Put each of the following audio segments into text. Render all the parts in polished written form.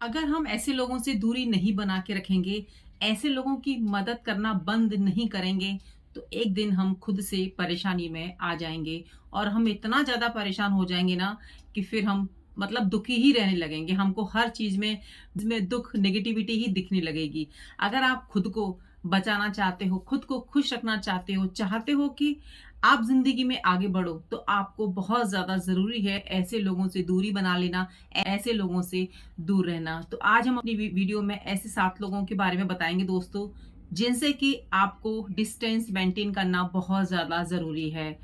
अगर हम ऐसे लोगों से दूरी नहीं बना के रखेंगे, ऐसे लोगों की मदद करना बंद नहीं करेंगे, तो एक दिन हम खुद से परेशानी में आ जाएँगे और हम इतना ज़्यादा परेशान हो जाएँगे ना कि फिर हम मतलब दुखी ही रहने लगेंगे। हमको हर चीज़ में दुःख, नेगेटिविटी ही दिखने लगेगी। अगर आप खुद को बचाना चाहते हो, खुद को खुश रखना चाहते हो कि आप ज़िंदगी में आगे बढ़ो, तो आपको बहुत ज़्यादा ज़रूरी है ऐसे लोगों से दूरी बना लेना, ऐसे लोगों से दूर रहना। तो आज हम अपनी वीडियो में ऐसे 7 लोगों के बारे में बताएँगे दोस्तों, जिनसे कि आपको डिस्टेंस मेंटेन करना बहुत ज़्यादा ज़रूरी है।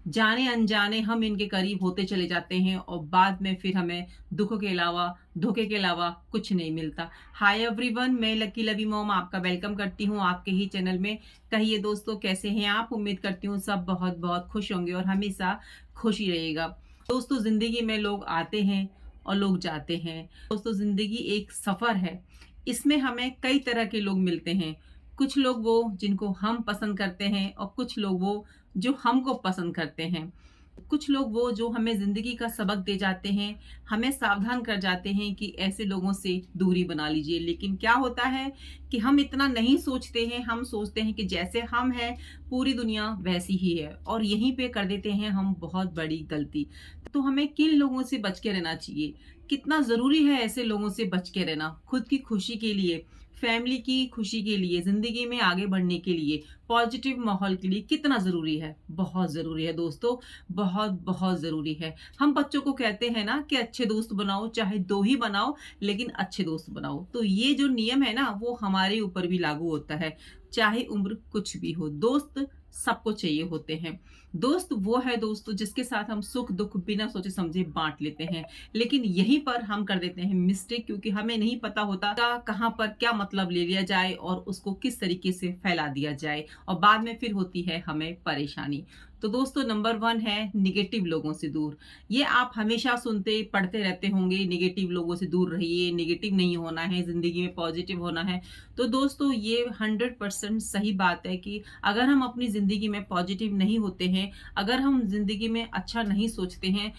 जाने-अनजाने हम इनके करीब होते चले जाते हैं और बाद में फिर हमें दुःख के अलावा, धोखे के अलावा कुछ नहीं मिलता। हाय एवरीवन, मैं लकी लवी मॉम आपका वेलकम करती हूँ आपके ही चैनल में। कहिए दोस्तों, कैसे हैं आप? उम्मीद करती हूँ सब बहुत-बहुत खुश होंगे और हमेशा खुश ही रहिएगा। दोस्तों, ज़िंदगी में लोग आते हैं और लोग जाते हैं। दोस्तों, ज़िंदगी एक सफ़र है। इसमें हमें कई तरह के लोग मिलते हैं। कुछ लोग वो जिनको हम पसंद करते हैं और कुछ लोग वो जो हमको पसंद करते हैं। कुछ लोग वो जो हमें ज़िंदगी का सबक दे जाते हैं, हमें सावधान कर जाते हैं कि ऐसे लोगों से दूरी बना लीजिए। लेकिन क्या होता है कि हम इतना नहीं सोचते हैं, हम सोचते हैं कि जैसे हम हैं, पूरी दुनिया वैसी ही है और यहीं पे कर देते हैं हम बहुत बड़ी गलती। तो हमें किन लोगों से बच के रहना चाहिए? कितना ज़रूरी है ऐसे लोगों से बच के रहना? खुद की खुशी के लिए, फैमिली की खुशी के लिए, ज़िंदगी में आगे बढ़ने के लिए, पॉजिटिव माहौल के लिए कितना ज़रूरी है? बहुत ज़रूरी है दोस्तों, बहुत ज़रूरी है। हम बच्चों को कहते हैं ना कि अच्छे दोस्त बनाओ, चाहे 2 ही बनाओ, लेकिन अच्छे दोस्त बनाओ। तो ये जो नियम है ना, वो हमारे ऊपर भी लागू होता है, चाहे उम्र कुछ भी हो। दोस्त सबको चाहिए होते हैं। दोस्त वो है दोस्तों जिसके साथ हम सुख-दुःख बिना सोचे-समझे बाँट लेते हैं। लेकिन यहीं पर हम कर देते हैं मिस्टेक, क्योंकि हमें नहीं पता होता कहाँ पर क्या मतलब ले लिया जाए और उसको किस तरीके से फैला दिया जाए और बाद में फिर होती है हमें परेशानी। तो दोस्तों, नंबर 1 है नेगेटिव लोगों से दूर। ये आप हमेशा सुनते पढ़ते रहते होंगे, नेगेटिव लोगों से दूर रहिए, नेगेटिव नहीं होना है, ज़िंदगी में पॉजिटिव होना है। तो दोस्तों, ये 100% सही बात है कि अगर हम अपनी ज़िंदगी में पॉजिटिव नहीं होते हैं, अगर हम ज़िंदगी में अच्छा नहीं सोचते हैं,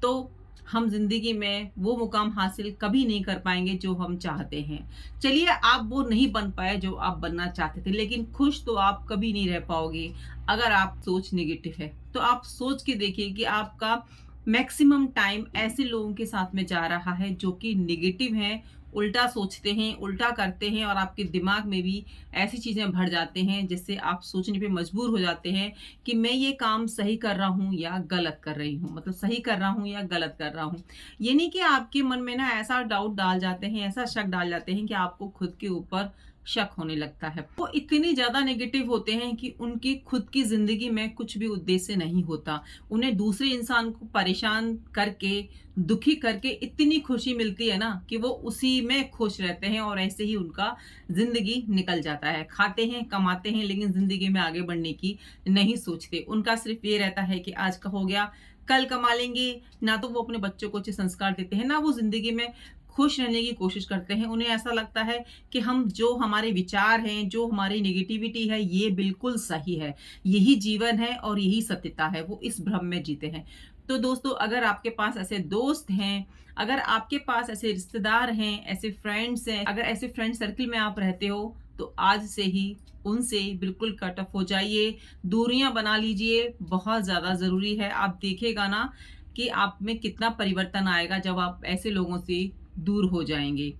तो हम ज़िंदगी में वो मुकाम हासिल कभी नहीं कर पाएँगे जो हम चाहते हैं। चलिए, आप वो नहीं बन पाए जो आप बनना चाहते थे, लेकिन खुश तो आप कभी नहीं रह पाओगे अगर आप सोच नेगेटिव है। तो आप सोच के देखिए कि आपका मैक्सिमम टाइम ऐसे लोगों के साथ में जा रहा है जो कि नेगेटिव हैं, उल्टा सोचते हैं, उल्टा करते हैं और आपके दिमाग में भी ऐसी चीज़ें भर जाते हैं जिससे आप सोचने पे मजबूर हो जाते हैं कि मैं ये काम सही कर रहा हूँ या गलत कर रही हूँ। मतलब सही कर रहा हूँ या गलत कर रहा हूँ। ये नहीं कि आपके मन में ना ऐसा डाउट डाल जाते हैं, ऐसा शक डाल जाते हैं कि आपको खुद के ऊपर शक होने लगता है। वो इतने ज़्यादा नेगेटिव होते हैं कि उनकी खुद की ज़िंदगी में कुछ भी उद्देश्य नहीं होता। उन्हें दूसरे इंसान को परेशान करके, दुखी करके इतनी खुशी मिलती है ना कि वो उसी में खुश रहते हैं और ऐसे ही उनका ज़िंदगी निकल जाता है। खाते हैं, कमाते हैं, लेकिन ज़िंदगी में आगे बढ़ने की नहीं सोचते। उनका सिर्फ़ ये रहता है कि आज का हो गया, कल कमा लेंगे। ना तो वो अपने बच्चों को अच्छे संस्कार देते हैं, ना वो ज़िंदगी में खुश रहने की कोशिश करते हैं। उन्हें ऐसा लगता है कि हम जो हमारे विचार हैं, जो हमारी नेगेटिविटी है, ये बिल्कुल सही है। यही जीवन है और यही सत्यता है। वो इस भ्रम में जीते हैं। तो दोस्तों, अगर आपके पास ऐसे दोस्त हैं, अगर आपके पास ऐसे रिश्तेदार हैं, ऐसे फ्रेंड्स हैं, अगर ऐसे फ्रेंड सर्किल में आप रहते हो, तो आज से ही उनसे बिल्कुल कट ऑफ हो जाइए, दूरियाँ बना लीजिए, बहुत ज़्यादा ज़रूरी है। आप देखिएगा ना कि आप में कितना परिवर्तन आएगा जब आप ऐसे लोगों से दूर हो जाएँगे।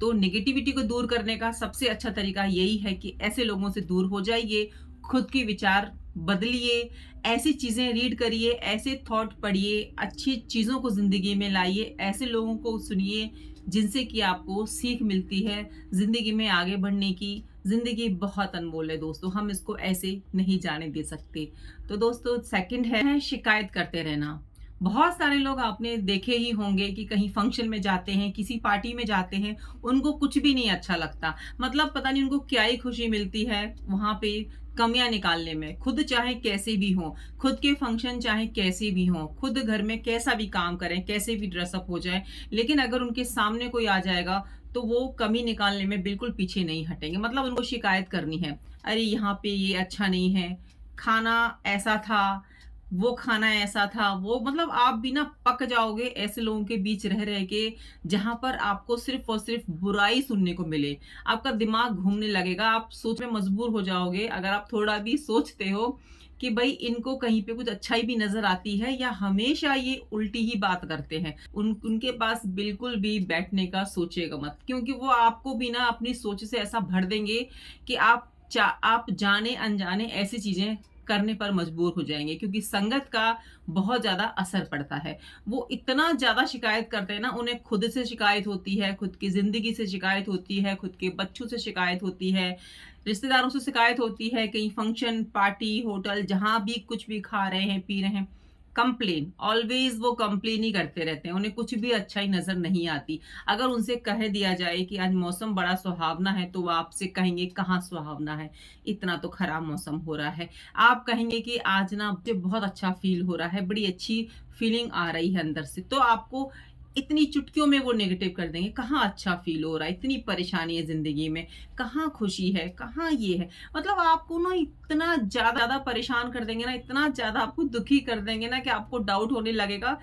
तो नेगेटिविटी को दूर करने का सबसे अच्छा तरीका यही है कि ऐसे लोगों से दूर हो जाइए, खुद के विचार बदलिए, ऐसी चीज़ें रीड करिए, ऐसे थॉट पढ़िए, अच्छी चीज़ों को ज़िंदगी में लाइए, ऐसे लोगों को सुनिए जिनसे कि आपको सीख मिलती है ज़िंदगी में आगे बढ़ने की। ज़िंदगी बहुत अनमोल है दोस्तों, हम इसको ऐसे नहीं जाने दे सकते। तो दोस्तों, सेकंड है शिकायत करते रहना। बहुत सारे लोग आपने देखे ही होंगे कि कहीं फंक्शन में जाते हैं, किसी पार्टी में जाते हैं, उनको कुछ भी नहीं अच्छा लगता। मतलब पता नहीं उनको क्या ही खुशी मिलती है वहाँ पे कमियाँ निकालने में। खुद चाहे कैसे भी हों, खुद के फंक्शन चाहे कैसे भी हों, खुद घर में कैसा भी काम करें, कैसे भी ड्रेसअप हो जाएँ, लेकिन अगर उनके सामने कोई आ जाएगा, तो वो कमी निकालने में बिल्कुल पीछे नहीं हटेंगे। मतलब उनको शिकायत करनी है, "अरे! यहाँ पे ये अच्छा नहीं है, खाना ऐसा था, वो खाना ऐसा था, वो मतलब आप भी ना पक जाओगे ऐसे लोगों के बीच रह रह के, जहाँ पर आपको सिर्फ़ और सिर्फ़ बुराई सुनने को मिले। आपका दिमाग घूमने लगेगा, आप सोच में मजबूर हो जाओगे अगर आप थोड़ा भी सोचते हो कि भई इनको कहीं पे कुछ अच्छाई भी नज़र आती है या हमेशा ये उल्टी ही बात करते हैं। उनके पास बिल्कुल भी बैठने का सोचिएगा मत, क्योंकि वो आपको भी ना अपनी सोच से ऐसा भर देंगे कि आप जाने-अनजाने ऐसी चीज़ें करने पर मजबूर हो जाएँगे, क्योंकि संगत का बहुत ज़्यादा असर पड़ता है। वो इतना ज़्यादा शिकायत करते हैं ना, उन्हें खुद से शिकायत होती है, खुद की ज़िंदगी से शिकायत होती है, खुद के बच्चों से शिकायत होती है, रिश्तेदारों से शिकायत होती है, कहीं फंक्शन, पार्टी, होटल जहाँ भी कुछ भी खा रहे हैं, पी रहे हैं, कंप्लेन, ऑलवेज़ वो कंप्लेन ही करते रहते हैं, उन्हें कुछ भी अच्छाई नज़र नहीं आती। अगर उनसे कह दिया जाए कि आज मौसम बड़ा सुहावना है, तो वो आपसे कहेंगे कहाँ सुहावना है, इतना तो खराब मौसम हो रहा है। आप कहेंगे कि आज ना मुझे बहुत अच्छा फ़ील हो रहा है, बड़ी अच्छी फ़ीलिंग आ रही है अंदर से, तो आपको इतनी चुटकियों में वो नेगेटिव कर देंगे, कहाँ अच्छा फ़ील हो रहा है, इतनी परेशानी है ज़िंदगी में, कहाँ खुशी है, कहाँ ये है। मतलब आपको ना इतना ज़्यादा परेशान कर देंगे ना, इतना ज़्यादा आपको दुखी कर देंगे ना कि आपको डाउट होने लगेगा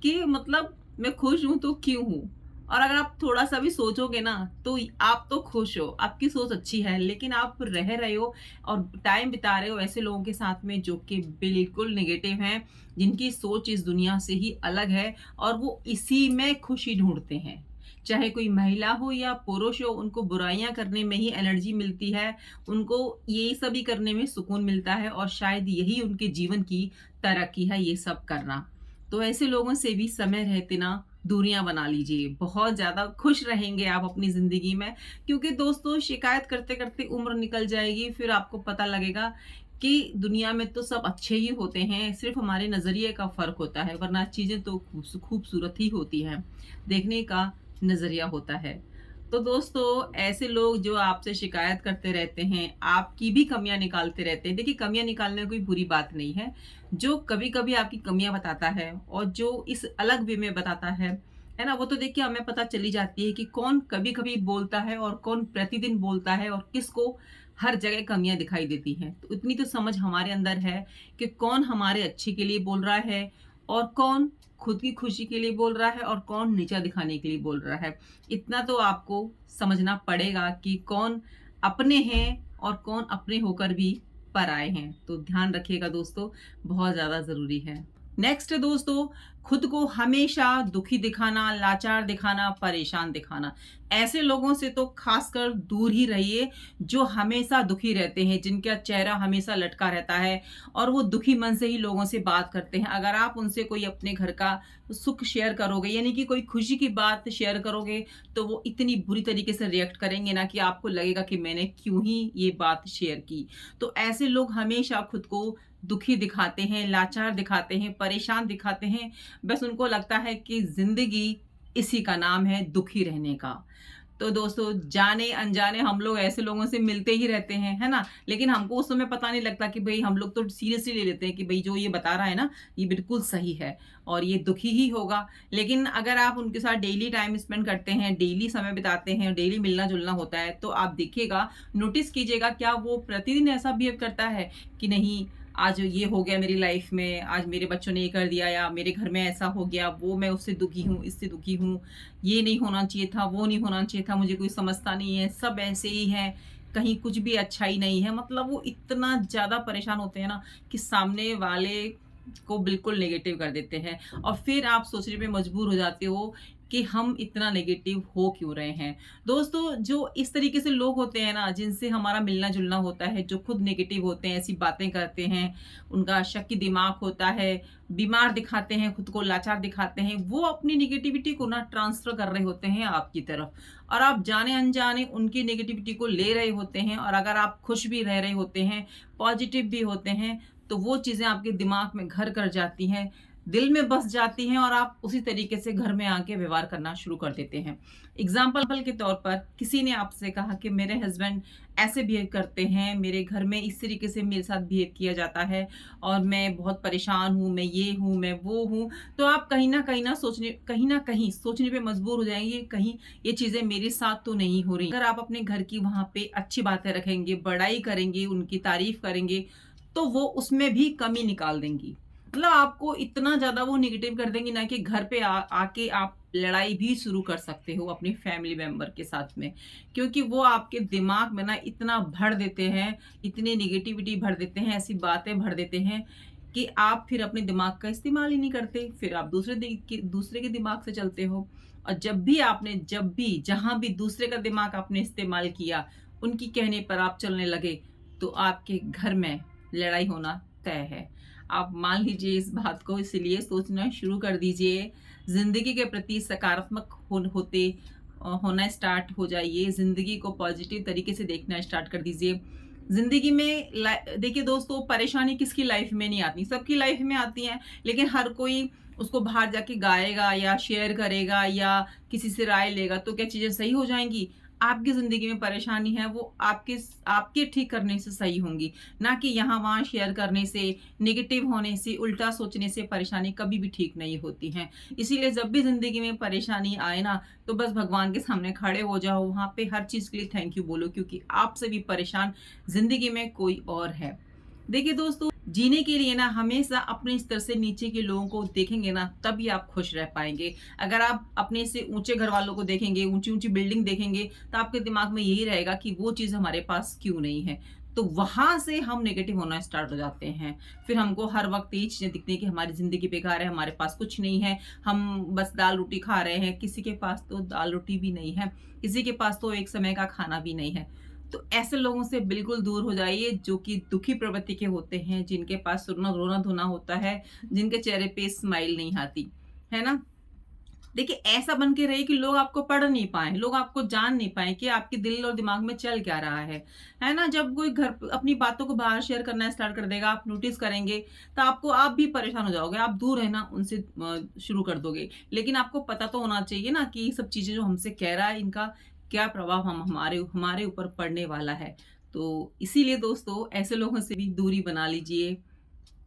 कि मतलब मैं खुश हूँ तो क्यों हूँ? और अगर आप थोड़ा-सा भी सोचोगे ना, तो आप तो खुश हो, आपकी सोच अच्छी है, लेकिन आप रह रहे हो और टाइम बिता रहे हो ऐसे लोगों के साथ में जो कि बिल्कुल नेगेटिव हैं, जिनकी सोच इस दुनिया से ही अलग है और वो इसी में खुशी ढूँढते हैं। चाहे कोई महिला हो या पुरुष हो, उनको बुराइयाँ करने में ही एनर्जी मिलती है, उनको ये सभी करने में सुकून मिलता है और शायद यही उनके जीवन की तरक्की है, ये सब करना। तो ऐसे लोगों से भी समय रहते ना दूरियाँ बना लीजिए। बहुत ज़्यादा खुश रहेंगे आप अपनी ज़िंदगी में, क्योंकि दोस्तों शिकायत करते-करते उम्र निकल जाएगी, फिर आपको पता लगेगा कि दुनिया में तो सब अच्छे ही होते हैं, सिर्फ़ हमारे नज़रिए का फ़र्क होता है, वरना चीज़ें तो खूबसूरत ही होती हैं। देखने का नज़रिया होता है। तो दोस्तों, ऐसे लोग जो आपसे शिकायत करते रहते हैं, आपकी भी कमियाँ निकालते रहते हैं। देखिए, कमियाँ निकालने में कोई बुरी बात नहीं है। जो कभी-कभी आपकी कमियाँ बताता है और जो इस अलग वे में बताता है ना? वो तो देखिए हमें पता चली जाती है कि कौन कभी-कभी बोलता है और कौन प्रतिदिन बोलता है और किसको हर जगह कमियाँ दिखाई देती हैं। तो इतनी तो समझ हमारे अंदर है कि कौन हमारे अच्छे के लिए बोल रहा है और कौन खुद की खुशी के लिए बोल रहा है और कौन नीचा दिखाने के लिए बोल रहा है। इतना तो आपको समझना पड़ेगा कि कौन अपने हैं और कौन अपने होकर भी पराए हैं। तो ध्यान रखिएगा दोस्तों, बहुत ज़्यादा ज़रूरी है। नेक्स्ट दोस्तों, खुद को हमेशा दुखी दिखाना, लाचार दिखाना, परेशान दिखाना। ऐसे लोगों से तो खासकर दूर ही रहिए, जो हमेशा दुखी रहते हैं, जिनका चेहरा हमेशा लटका रहता है और वो दुखी मन से ही लोगों से बात करते हैं। अगर आप उनसे कोई अपने घर का सुख शेयर करोगे, यानी कि कोई खुशी की बात शेयर करोगे, तो वो इतनी बुरी तरीके से रिएक्ट करेंगे ना कि आपको लगेगा कि मैंने क्यों ही ये बात शेयर की। तो ऐसे लोग हमेशा खुद को दुखी दिखाते हैं, लाचार दिखाते हैं, परेशान दिखाते हैं। बस उनको लगता है कि ज़िंदगी इसी का नाम है दुखी रहने का। तो दोस्तों, जाने-अनजाने हम लोग ऐसे लोगों से मिलते ही रहते हैं, है ना? लेकिन हमको उस समय पता नहीं लगता कि भई हम लोग तो सीरियसली ले लेते हैं कि भई जो ये बता रहा है ना, ये बिल्कुल सही है और ये दुखी ही होगा। लेकिन अगर आप उनके साथ डेली टाइम स्पेंड करते हैं, डेली समय बिताते हैं, डेली मिलना-जुलना होता है, तो आप देखिएगा, नोटिस कीजिएगा क्या वो प्रतिदिन ऐसा बिहेव करता है कि नहीं, आज ये हो गया मेरी लाइफ में, आज मेरे बच्चों ने ये कर दिया या मेरे घर में ऐसा हो गया, वो मैं उससे दुखी हूँ, इससे दुखी हूँ, ये नहीं होना चाहिए था, वो नहीं होना चाहिए था, मुझे कोई समझता नहीं है, सब ऐसे ही हैं, कहीं कुछ भी अच्छा ही नहीं है। मतलब वो इतना ज़्यादा परेशान होते हैं ना कि सामने वाले को बिल्कुल नेगेटिव कर देते हैं और फिर आप सोचने पे मजबूर हो जाते हो कि हम इतना नेगेटिव हो क्यों रहे हैं। दोस्तों, जो इस तरीके से लोग होते हैं ना, जिनसे हमारा मिलना-जुलना होता है, जो खुद नेगेटिव होते हैं, ऐसी बातें करते हैं, उनका शक दिमाग होता है, बीमार दिखाते हैं, खुद को लाचार दिखाते हैं, वो अपनी नेगेटिविटी को ना ट्रांसफ़र कर रहे होते हैं आपकी तरफ और आप जाने-अनजाने उनकी नेगेटिविटी को ले रहे होते हैं और अगर आप खुश भी रह रहे होते हैं, पॉज़िटिव भी होते हैं, तो वो चीज़ें आपके दिमाग में घर कर जाती हैं, दिल में बस जाती हैं और आप उसी तरीके से घर में आके व्यवहार करना शुरू कर देते हैं। एग्ज़ाम्पल के तौर पर किसी ने आपसे कहा कि मेरे हस्बैंड ऐसे बिहेव करते हैं, मेरे घर में इस तरीके से मेरे साथ बिहेव किया जाता है और मैं बहुत परेशान हूँ, मैं ये हूँ, मैं वो हूँ। तो आप कहीं न कहीं सोचने पे मजबूर हो जाएँगे, कहीं ये चीज़ें मेरे साथ तो नहीं हो रही। अगर आप अपने घर की वहाँ पे अच्छी बातें रखेंगे, बड़ाई करेंगे, उनकी तारीफ़ करेंगे, तो वो उसमें भी कमी निकाल देंगी। मतलब आपको इतना ज़्यादा वो नेगेटिव कर देंगी ना कि घर पे आके आप लड़ाई भी शुरू कर सकते हो अपनी फैमिली मेंबर के साथ में। क्योंकि वो आपके दिमाग में ना इतना भर देते हैं, इतनी नेगेटिविटी भर देते हैं, ऐसी बातें भर देते हैं कि आप फिर अपने दिमाग का इस्तेमाल ही नहीं करते। फिर आप दूसरे के दिमाग से चलते हो। और जब भी जहाँ भी दूसरे का दिमाग आपने इस्तेमाल किया, उनकी कहने पर आप चलने लगे, तो आपके घर में लड़ाई होना तय है। आप मान लीजिए इस बात को, इसलिए सोचना शुरू कर दीजिए। ज़िंदगी के प्रति सकारात्मक होना स्टार्ट हो जाइए। ज़िंदगी को पॉज़िटिव तरीके से देखना स्टार्ट कर दीजिए। ज़िंदगी में देखिए दोस्तों, परेशानी किसकी लाइफ़ में नहीं आती, सबकी लाइफ़ में आती हैं। लेकिन हर कोई उसको बाहर जाके गाएगा या शेयर करेगा या किसी से राय लेगा, तो क्या चीज़ें सही हो जाएँगी? आपकी ज़िंदगी में परेशानी है, वो आपके ठीक करने से सही होंगी। ना कि यहाँ-वहाँ शेयर करने से, नेगेटिव होने से, उल्टा सोचने से परेशानी कभी भी ठीक नहीं होती हैं। इसीलिए जब भी ज़िंदगी में परेशानी आए ना, तो बस भगवान के सामने खड़े हो जाओ, वहाँ पे हर चीज़ के लिए थैंक यू बोलो, क्योंकि आपसे भी परेशान ज़िंदगी में कोई और है। देखिए दोस्तों, जीने के लिए ना हमेशा अपने स्तर से नीचे के लोगों को देखेंगे ना, तभी आप खुश रह पाएँगे। अगर आप अपने से ऊँचे घर वालों को देखेंगे, ऊँची-ऊँची बिल्डिंग देखेंगे, तो आपके दिमाग में यही रहेगा कि वो चीज़ हमारे पास क्यों नहीं है। तो वहाँ से हम नेगेटिव होना स्टार्ट हो जाते हैं। फिर हमको हर वक़्त यही चीज़ें दिखती हैं कि हमारी ज़िंदगी बेकार है, हमारे पास कुछ नहीं है, हम बस दाल-रोटी खा रहे हैं। किसी के पास तो दाल-रोटी भी नहीं है, किसी के पास तो एक समय का खाना भी नहीं है। तो ऐसे लोगों से बिल्कुल दूर हो जाइए जो कि दुखी प्रवृत्ति के होते हैं, जिनके पास रोना-धोना होता है, जिनके चेहरे पे स्माइल नहीं आती, है ना? देखिए, ऐसा बन के रहिए कि लोग आपको पढ़ नहीं पाएँ, लोग आपको जान नहीं पाएँ कि आपके दिल और दिमाग में चल क्या रहा है ना? जब कोई घर प अपनी बातों को बाहर शेयर करना स्टार्ट कर देगा, आप नोटिस करेंगे, तो आप भी परेशान हो जाओगे, आप दूर रहना उनसे शुरू कर दोगे। लेकिन आपको पता तो होना चाहिए ना कि ये सब चीज़ें जो हमसे कह रहा है, इनका क्या प्रभाव हमारे हमारे ऊपर पड़ने वाला है। तो इसीलिए दोस्तों, ऐसे लोगों से भी दूरी बना लीजिए,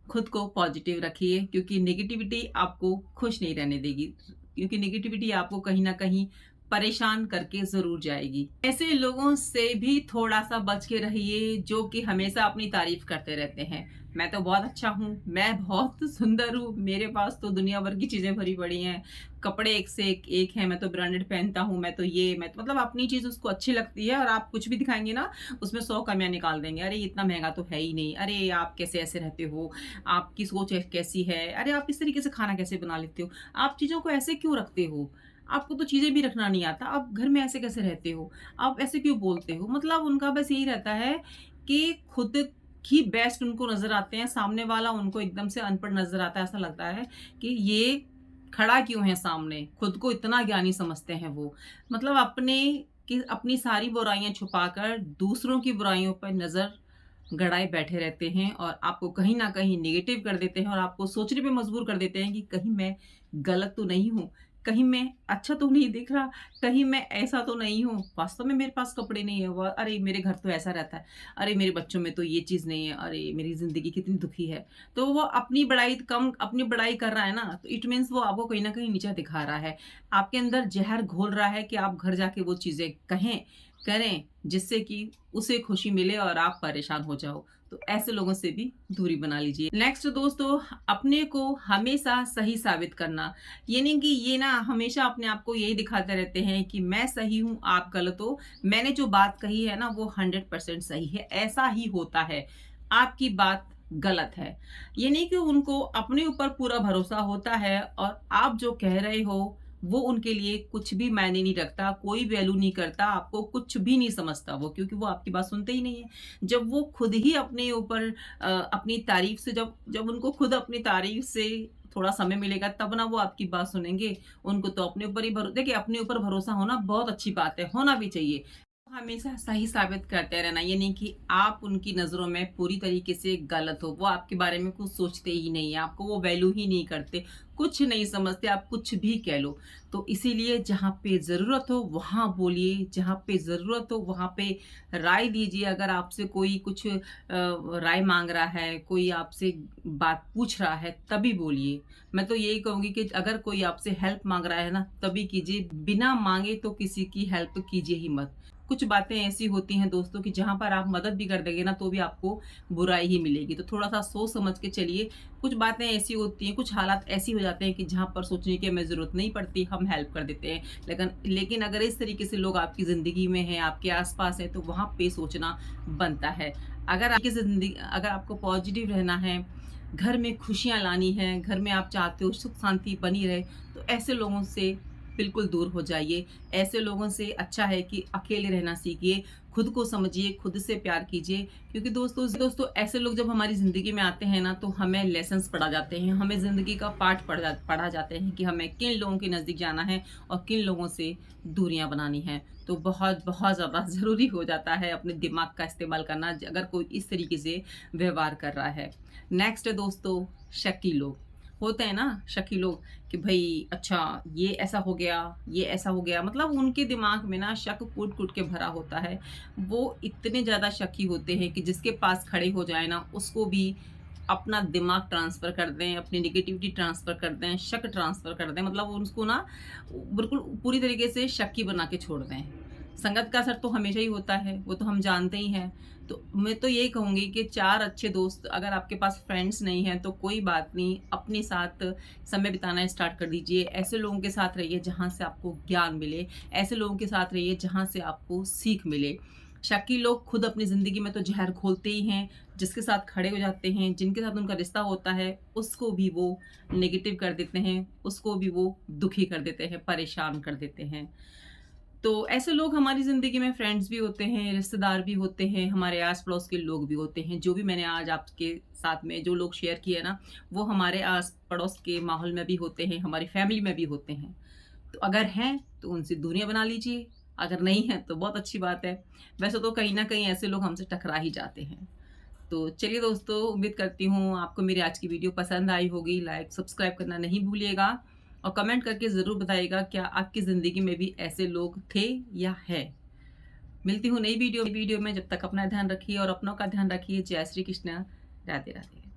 खुद को पॉजिटिव रखिए, क्योंकि नेगेटिविटी आपको खुश नहीं रहने देगी, क्योंकि नेगेटिविटी आपको कहीं न कहीं परेशान करके ज़रूर जाएगी। ऐसे लोगों से भी थोड़ा-सा बच के रहिए जो कि हमेशा अपनी तारीफ़ करते रहते हैं। मैं तो बहुत अच्छा हूँ, मैं बहुत सुंदर हूँ, मेरे पास तो दुनिया भर की चीज़ें भरी पड़ी हैं, कपड़े एक से एक हैं, मैं तो ब्रांडेड पहनता हूँ, मैं तो मतलब अपनी चीज़ उसको अच्छी लगती है, और आप कुछ भी दिखाएँगे ना, उसमें 100 कमियाँ निकाल देंगे। अरे! इतना महँगा तो है ही नहीं, अरे! आप कैसे ऐसे रहते हो? आपकी सोच कैसी है? अरे! आप इस तरीके से खाना कैसे बना लेते हो? आप चीज़ों को ऐसे क्यों रखते हो? आपको तो चीज़ें भी रखना नहीं आता, आप घर में ऐसे कैसे रहते हो? आप ऐसे क्यों बोलते हो? मतलब उनका बस यही रहता है कि खुद ही बेस्ट उनको नज़र आते हैं, सामने वाला उनको एकदम से अनपढ़ नज़र आता है। ऐसा लगता है कि ये खड़ा क्यों है सामने? खुद को इतना ज्ञानी समझते हैं वो। मतलब अपनी सारी बुराइयाँ छुपाकर दूसरों की बुराइयों पर नज़र गड़ाए बैठे रहते हैं, और आपको कहीं न कहीं नेगेटिव कर देते हैं, और आपको सोचने पे मजबूर कर देते हैं कि कहीं मैं गलत तो नहीं हूँ, कहीं मैं अच्छा तो नहीं दिख रहा, कहीं मैं ऐसा तो नहीं हूँ, वास्तव में मेरे पास कपड़े नहीं है, अरे मेरे घर तो ऐसा रहता है, अरे मेरे बच्चों में तो ये चीज़ नहीं है, अरे मेरी ज़िंदगी कितनी दुखी है। तो वो अपनी बड़ाई कर रहा है ना, तो इट मीन्स वो आपको कहीं न कहीं नीचा दिखा रहा है। आपके अंदर ज़हर घोल रहा है कि आप घर जाके वो चीज़ें करें, जिससे कि उसे खुशी मिले और आप परेशान हो जाओ। तो ऐसे लोगों से भी दूरी बना लीजिए। नेक्स्ट दोस्तों, अपने को हमेशा सही साबित करना। ये नहीं कि ये ना हमेशा अपने आप को यही दिखाते रहते हैं कि मैं सही हूँ, आप गलत हो। मैंने जो बात कही है ना, वो 100% सही है, ऐसा ही होता है। आपकी बात गलत है। ये नहीं कि उनको अपने ऊपर पूरा भरोसा होता है और आप जो कह रहे हो वो उनके लिए कुछ भी मायने नहीं रखता, कोई वैल्यू नहीं करता, आपको कुछ भी नहीं समझता वो, क्योंकि वो आपकी बात सुनते ही नहीं है। जब वो खुद ही अपने ऊपर अपनी तारीफ़ से जब जब उनको खुद अपनी तारीफ़ से थोड़ा समय मिलेगा, तब ना वो आपकी बात सुनेंगे। उनको तो अपने ऊपर ही देखिए, अपने ऊपर भरोसा होना बहुत अच्छी बात है, होना भी चाहिए। हमेशा सही साबित करते रहना, ये नहीं कि आप उनकी नज़रों में पूरी तरीके से गलत हो, वो आपके बारे में कुछ सोचते ही नहीं है, आपको वो वैल्यू ही नहीं करते, कुछ नहीं समझते, आप कुछ भी कह लो। तो इसीलिए जहाँ पे ज़रूरत हो वहाँ बोलिए, जहाँ पे ज़रूरत हो वहाँ पे राय दीजिए। अगर आपसे कोई कुछ राय माँग रहा है, कोई आपसे बात पूछ रहा है, तभी बोलिए। मैं तो यही कहूँगी कि अगर कोई आपसे हेल्प माँग रहा है ना, तभी कीजिए, बिना माँगे तो किसी की हेल्प कीजिए ही मत। कुछ बातें ऐसी होती हैं दोस्तों कि जहाँ पर आप मदद भी कर देंगे ना तो भी आपको बुराई ही मिलेगी। तो थोड़ा-सा सोच समझ के चलिए। कुछ बातें ऐसी होती हैं, कुछ हालात ऐसे हो जाते हैं कि जहाँ पर सोचने की हमें ज़रूरत नहीं पड़ती, हम हेल्प कर देते हैं। लेकिन अगर इस तरीके से लोग आपकी ज़िंदगी में हैं, आपके आस-पास हैं, तो वहाँ पे सोचना बनता है। अगर आपको पॉज़िटिव रहना है, घर में खुशियाँ लानी हैं, घर में आप चाहते हो सुख शांति बनी रहे, तो ऐसे लोगों से बिल्कुल दूर हो जाइए। ऐसे लोगों से अच्छा है कि अकेले रहना सीखिए, खुद को समझिए, खुद से प्यार कीजिए, क्योंकि दोस्तों ऐसे लोग जब हमारी ज़िंदगी में आते हैं ना, तो हमें लेसन्स पढ़ा जाते हैं, हमें ज़िंदगी का पाठ पढ़ा जाते हैं कि हमें किन लोगों के नज़दीक जाना है और किन लोगों से दूरियाँ बनानी हैं। तो बहुत ज़्यादा ज़रूरी हो जाता है अपने दिमाग का इस्तेमाल करना अगर कोई इस तरीके से व्यवहार कर रहा है। नेक्स्ट है दोस्तों, शकी लोग। होते हैं ना शकी लोग कि भई अच्छा ये ऐसा हो गया, ये ऐसा हो गया, मतलब उनके दिमाग में ना शक कूट-कूट के भरा होता है। वो इतने ज़्यादा शकी होते हैं कि जिसके पास खड़े हो जाए ना उसको भी अपना दिमाग ट्रांसफ़र कर दें, अपनी नेगेटिविटी ट्रांसफ़र कर दें, शक ट्रांसफ़र कर दें, मतलब उसको ना बिल्कुल पूरी तरीके से शकी बना के छोड़ दें। संगत का असर तो हमेशा ही होता है, वो तो हम जानते ही हैं। तो मैं तो यही कहूँगी कि 4 अच्छे दोस्त अगर आपके पास फ्रेंड्स नहीं हैं, तो कोई बात नहीं, अपने साथ समय बिताना स्टार्ट कर दीजिए। ऐसे लोगों के साथ रहिए जहाँ से आपको ज्ञान मिले, ऐसे लोगों के साथ रहिए जहाँ से आपको सीख मिले। शकी लोग खुद अपनी ज़िंदगी में तो ज़हर घोलते ही हैं, जिसके साथ खड़े हो जाते हैं, जिनके साथ उनका रिश्ता होता है, उसको भी वो नेगेटिव कर देते हैं, उसको भी वो दुखी कर देते हैं, परेशान कर देते हैं। तो ऐसे लोग हमारी ज़िंदगी में फ्रेंड्स भी होते हैं, रिश्तेदार भी होते हैं, हमारे आस-पड़ोस के लोग भी होते हैं। जो भी मैंने आज आपके साथ में जो लोग शेयर किए ना, वो हमारे आस-पड़ोस के माहौल में भी होते हैं, हमारी फैमिली में भी होते हैं। तो अगर हैं, तो उनसे दूरियाँ बना लीजिए, अगर नहीं हैं, तो बहुत अच्छी बात है। वैसे तो कहीं न कहीं ऐसे लोग हमसे टकरा ही जाते हैं। तो चलिए दोस्तों, उम्मीद करती हूँ आपको मेरी आज की वीडियो पसंद आई होगी। लाइक, सब्सक्राइब करना नहीं भूलिएगा और कमेंट करके ज़रूर बताइएगा क्या आपकी ज़िंदगी में भी ऐसे लोग थे या हैं? मिलती हूँ नई वीडियो में, जब तक अपना ध्यान रखिए और अपनों का ध्यान रखिए। जय श्री कृष्ण। राधे, राधे।